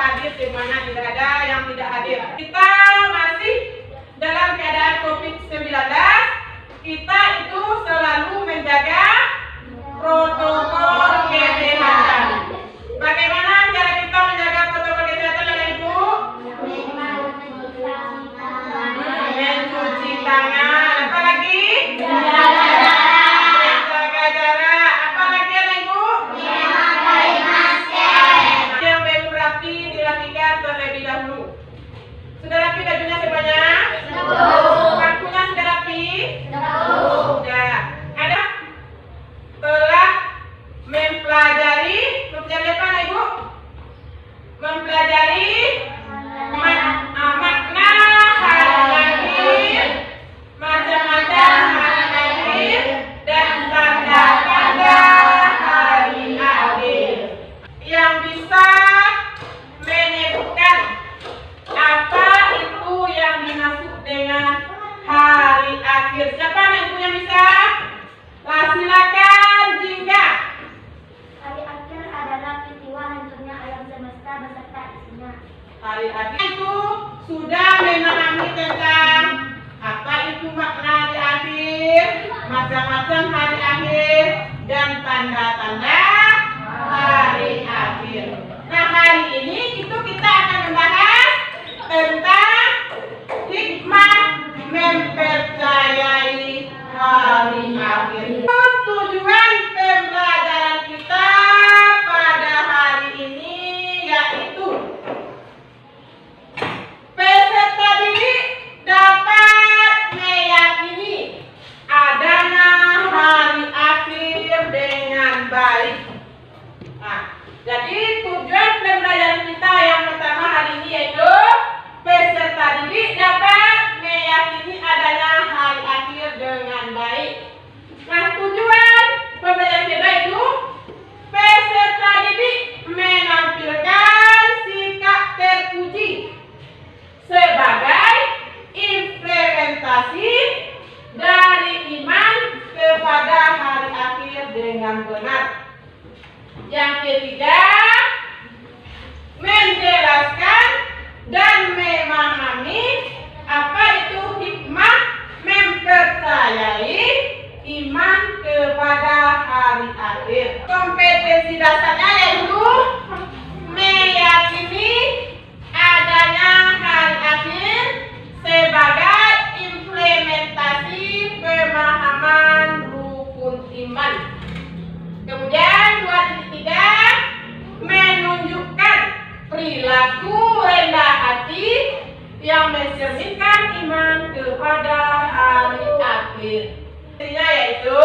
hadir, di mana tidak ada yang tidak hadir. Kita masih dalam keadaan COVID-19. Kita itu selalu menjaga protokol kesehatan. Bagaimana cara kita menjaga protokol kesehatan, Bapak Ibu? Mencuci tangan. Apa lagi? Menjaga jarak. Apa lagi, Bapak Ibu? Memakai masker. Yang belum rapi dirapikan terlebih dahulu. Sudah rapi bajunya semuanya? Bangkunya sudah rapi? Sudah. Ada? Telah mempelajari apa, Ibu? Mempelajari makna hari lahir, macam-macam hari lahir, dan tanda-tanda hari akhir yang bisa menyebutkan apa itu yang dimaksud dengan hari akhir. Siapa Ibu yang bisa? Silakan Jingga. Hari akhir adalah peristiwa hancurnya alam semesta beserta isinya. Hari akhir itu sudah memahami tentang apa itu makna hari akhir, macam-macam hari akhir, dan tanda-tanda hari akhir. Nah, hari ini kita akan membahas tentang hikmah mempercayai hari akhir. Tujuan pembelajaran kita pada hari ini yaitu peserta didik dapat meyakini adanya hari akhir dengan baik. Nah, jadi tujuan pembelajaran kita yang pertama hari ini yaitu peserta didik dapat meyakini adanya hari akhir dengan baik. Nah, tujuan pembelajaran kita itu peserta didik menampilkan sikap terpuji sebagai implementasi dari iman kepada hari akhir dengan benar. Yang ketiga, menjelaskan dan memahami apa itu hikmah mempercayai iman kepada hari akhir. Kompetensi dasarnya yaitu meyakini adanya hari akhir sebagai implementasi pemahaman rukun iman. Kemudian 2.3, menunjukkan perilaku rendah hati yang mencerminkan iman kepada hari akhir. Yaitu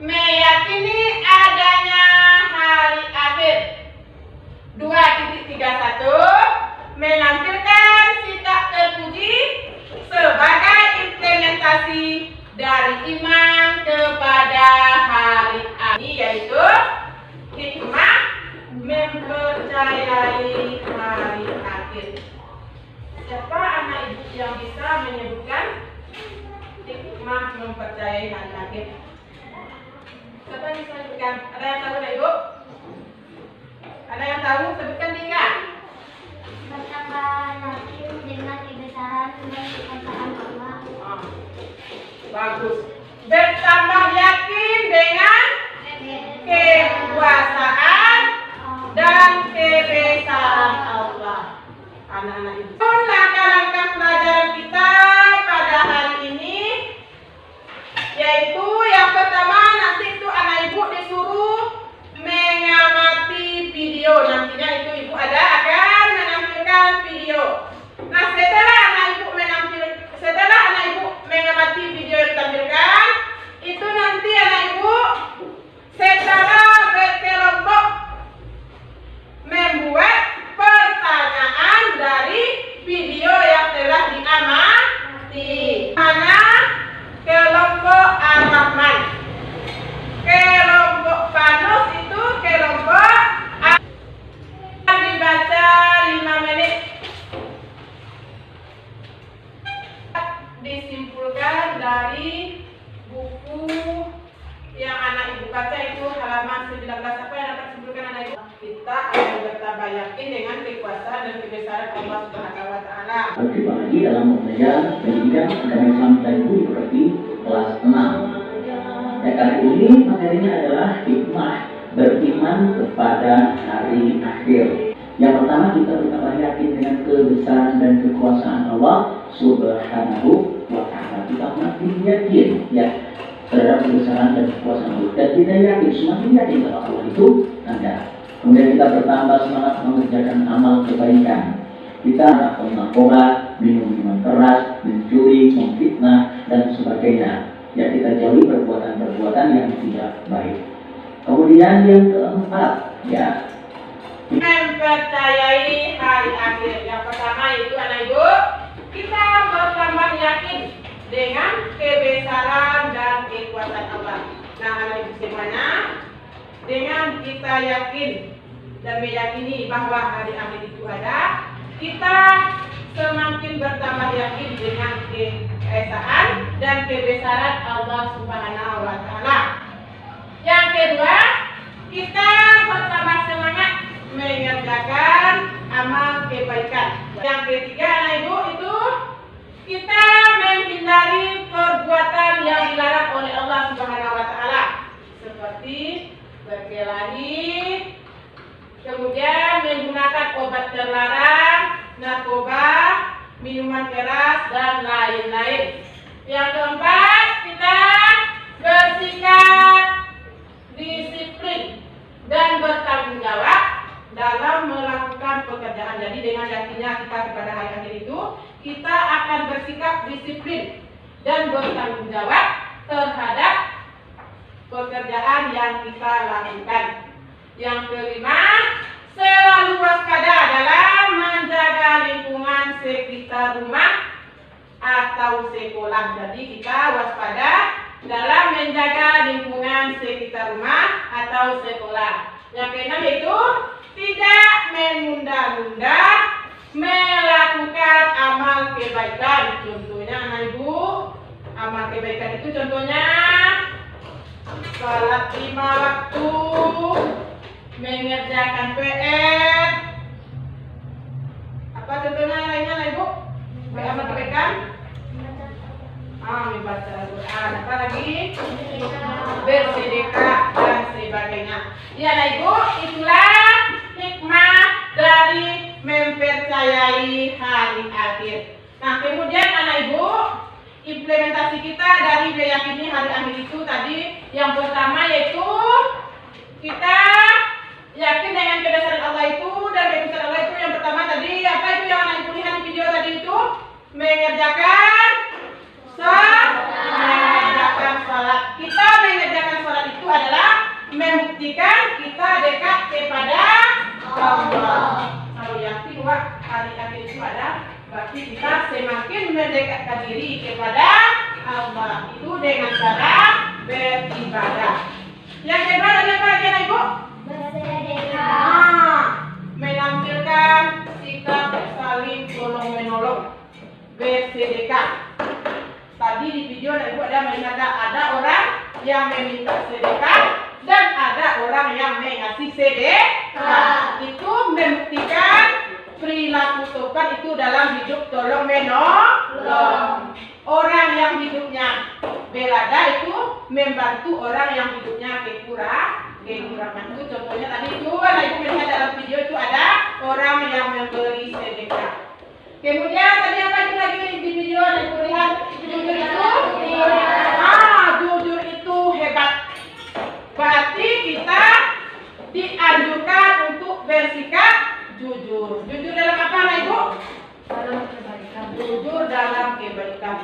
meyakini adanya hari akhir. 2.31, menampilkan sikap terpuji sebagai implementasi dari iman kepada hari akhir, yaitu hikmah mempercayai hari akhir. Siapa anak ibu yang bisa menyebutkan hikmah mempercayai hari akhir? Siapa yang bisa menyebutkan? Ada yang tahu, Ibu? Ada yang tahu? Sebutkan Dika. Bertambah yakin dengan kebesaran dan kekuasaan Allah. Bagus. Bertambah yakin dengan kekuasaan dan kebesaran Allah. Anak-anak ibu. Langkah-langkah pelajaran kita pada hari ini yaitu yang pertama, nanti itu anak ibu disuruh mengamati video. Nantinya itu ibu akan menampilkan video. Nah, setelah anak ibu mengamati video yang ditampilkan, itu nanti anak ibu secara berkelompok membuat pertanyaan dari dan bertambah yakin dengan kekuasaan dan kebesaran Allah Subhanahu wa taala. Berjumpa lagi dalam pembelajaran pendidikan agama Islam dan budi pekerti kelas 6. Ya, kali ini materinya adalah hikmah beriman kepada hari akhir. Yang pertama, kita bertambah yakin dengan kebesaran dan kekuasaan Allah Subhanahu wa taala. Kita makin yakin ya terhadap kebesaran dan kekuasaan Allah, dan kita yakin, semakin yakin bahwa Allah itu ada. Kemudian kita bertambah semangat mengerjakan amal kebaikan. Kita narkoba, minum minuman keras, mencuri, memfitnah, dan sebagainya. Ya, kita jauhi perbuatan-perbuatan yang tidak baik. Kemudian yang keempat, ya, mempercayai hari akhir. Yang pertama itu anak ibu, kita bertambah yakin dengan kebesaran dan kekuasaan Allah. Nah, anak ibu semuanya, dengan kita yakin dan meyakini bahwa hari akhir itu ada, kita semakin bertambah yakin dengan keesaan dan kebesaran Allah Subhanahu wa taala. Yang kedua, kita bertambah semangat mengerjakan amal kebaikan. Yang ketiga, anak ibu, itu kita menghindari perbuatan yang dilarang oleh Allah Subhanahu wa taala, seperti berkelahi, kemudian menggunakan obat terlarang, narkoba, minuman keras, dan lain-lain. Yang keempat, kita bersikap disiplin dan bertanggung jawab dalam melakukan pekerjaan. Jadi dengan yakinnya kita kepada hari akhir itu, kita akan bersikap disiplin dan bertanggung jawab terhadap pekerjaan yang kita lakukan. Yang kelima, selalu waspada dalam menjaga lingkungan sekitar rumah atau sekolah. Jadi kita waspada dalam menjaga lingkungan sekitar rumah atau sekolah. Yang keenam itu tidak menunda-nunda melakukan amal kebaikan. Contohnya anak ibu, amal kebaikan itu contohnya salat 5 waktu, mengerjakan PR. Apa contohnya yang lainnya anak ibu? Amal kebaikan? Membaca Al-Quran. Apa lagi? Bersedekah dan sebagainya. Ya anak ibu, itulah hikmah dari mempercayai hari akhir. Nah, kemudian anak ibu, implementasi kita dari meyakini hari akhir itu tadi, yang pertama yaitu kita yakin dengan kebesaran Allah itu, dan kebesaran Allah itu yang pertama tadi apa itu yang anak ibu lihat di video tadi itu? Mengerjakan salat. Kita mengerjakan salat itu adalah membuktikan kita dekat kepada Allah. Kalau yakin bahwa hari akhir itu ada, berarti kita semakin mendekatkan diri kepada Allah itu dengan cara beribadah. Yang kedua tadi apa lagi anak ibu? Bersedekah. Menampilkan sikap saling tolong menolong, bersedekah. Tadi di video anak ibu ada melihat ada orang yang meminta sedekah dan ada orang yang mengasih sedekah. Itu membuktikan perilaku sopan itu dalam hidup tolong menolong. Orang yang hidupnya belada itu membantu orang yang hidupnya kekurangan. Itu contohnya tadi itu anak ibu melihat dalam video itu ada orang yang memberi sedekah. Kemudian tadi apa itu lagi di video anak ibu lihat? Jujur itu, jujur itu hebat. Berarti kita dianjurkan untuk bersikap jujur. Jujur dalam apa anak ibu? Dalam kebaikan. Jujur dalam kebaikan.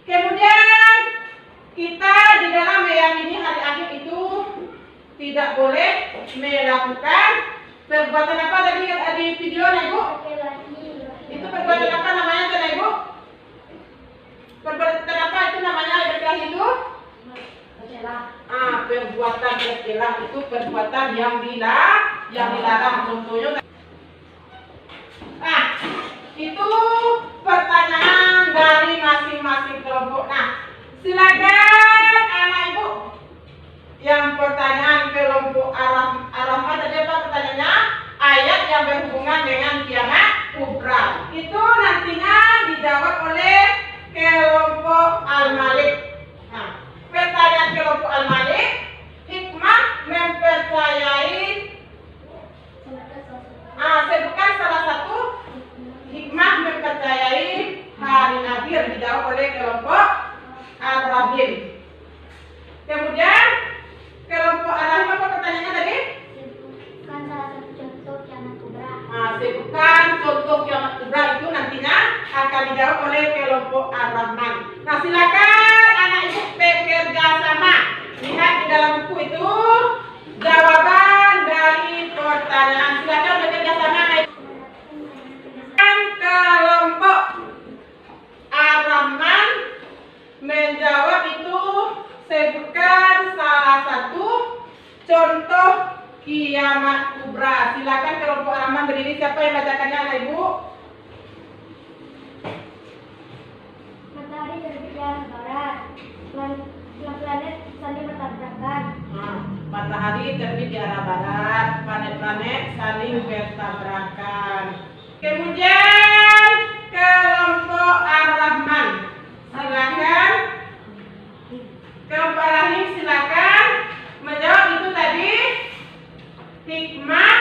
Kemudian kita di dalam meyakini hari akhir itu tidak boleh melakukan perbuatan apa tadi di video anak ibu? Itu perbuatan apa namanya anak ibu? Perbuatan apa itu namanya berkelahi itu? Perbuatan berkela itu perbuatan yang dilarang. Contohnya itu pertanyaan dari masing-masing kelompok. Nah, silakan anak ibu yang pertanyaan kelompok Arafah tadi apa dijawab oleh kelompok Ar-Rahman. Nah, silakan anak ibu bekerja sama. Lihat di dalam buku itu jawaban dari pertanyaan. Silakan bekerja sama. Kelompok Ar-Rahman menjawab itu, sebutkan salah satu contoh kiamat kubra. Silakan kelompok Ar-Rahman berdiri. Siapa yang bacakannya, anak ibu? Matahari terbit di arah barat. Planet saling bertabrakan. Matahari terbit di arah barat. Planet-planet saling bertabrakan. Kemudian kelompok Ar-Rahman. Silakan. Kelompok Ar-Rahim silakan menjawab itu tadi. Hikmah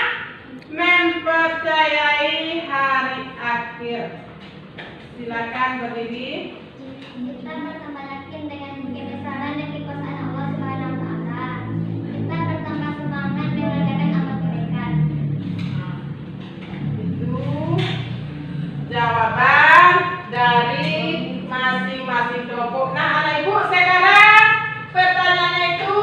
mempercayai hari akhir. Silakan berdiri. Kita bertambah yakin dengan kebesaran dan kekuasaan Allah Subhanahu wa taala. Kita bertambah semangat mengerjakan amal kebaikan. Itu jawaban dari masing-masing kelompok. Nah, anak ibu, sekarang pertanyaannya itu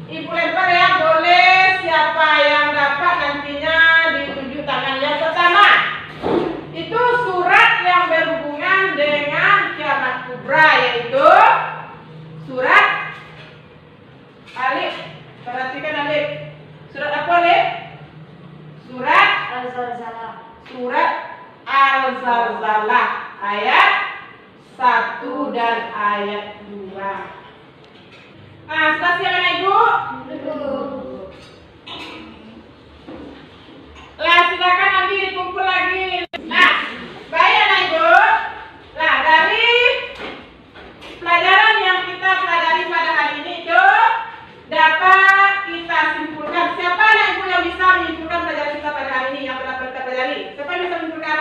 ibu lempar ya, boleh siapa yang dapat nantinya ditunjuk tangan. Yang pertama itu surat yang berhubungan dengan kiamat kubra, yaitu surat Alif. Perhatikan Alif. Surat apa Alif? Surat Al-Zalzalah. Surat Al-Zalzalah ayat 1 dan ayat 2. Nah, sudah siap anak ibu? Lah, silakan nanti dikumpul lagi. Nah, baik anak ibu. Nah, dari pelajaran yang kita pelajari pada hari ini itu dapat kita simpulkan. Siapa anak ibu yang bisa menyimpulkan pelajaran kita pada hari ini yang telah kita pelajari? Siapa yang bisa menyimpulkan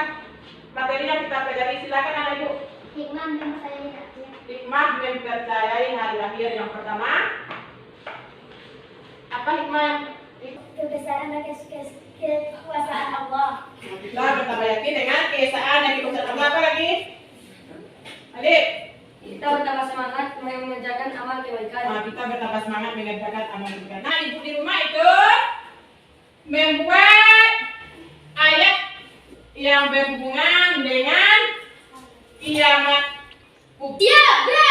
materi yang kita pelajari? Silakan anak ibu. Hikmah mempercayai hari akhir. Hikmah mempercayai hari akhir yang pertama. Apa hikmah? Kebesaran dan kekuasaan Allah. Kita bertambah yakin dengan keesaan dan kekuasaan Allah. Apa lagi? Adik. Kita bertambah semangat mengerjakan amal kebaikan. Nah, kita bertambah semangat mengerjakan amal kebaikan. Nah, ibu di rumah itu membuat ayat yang berhubungan dengan kiamat kubra.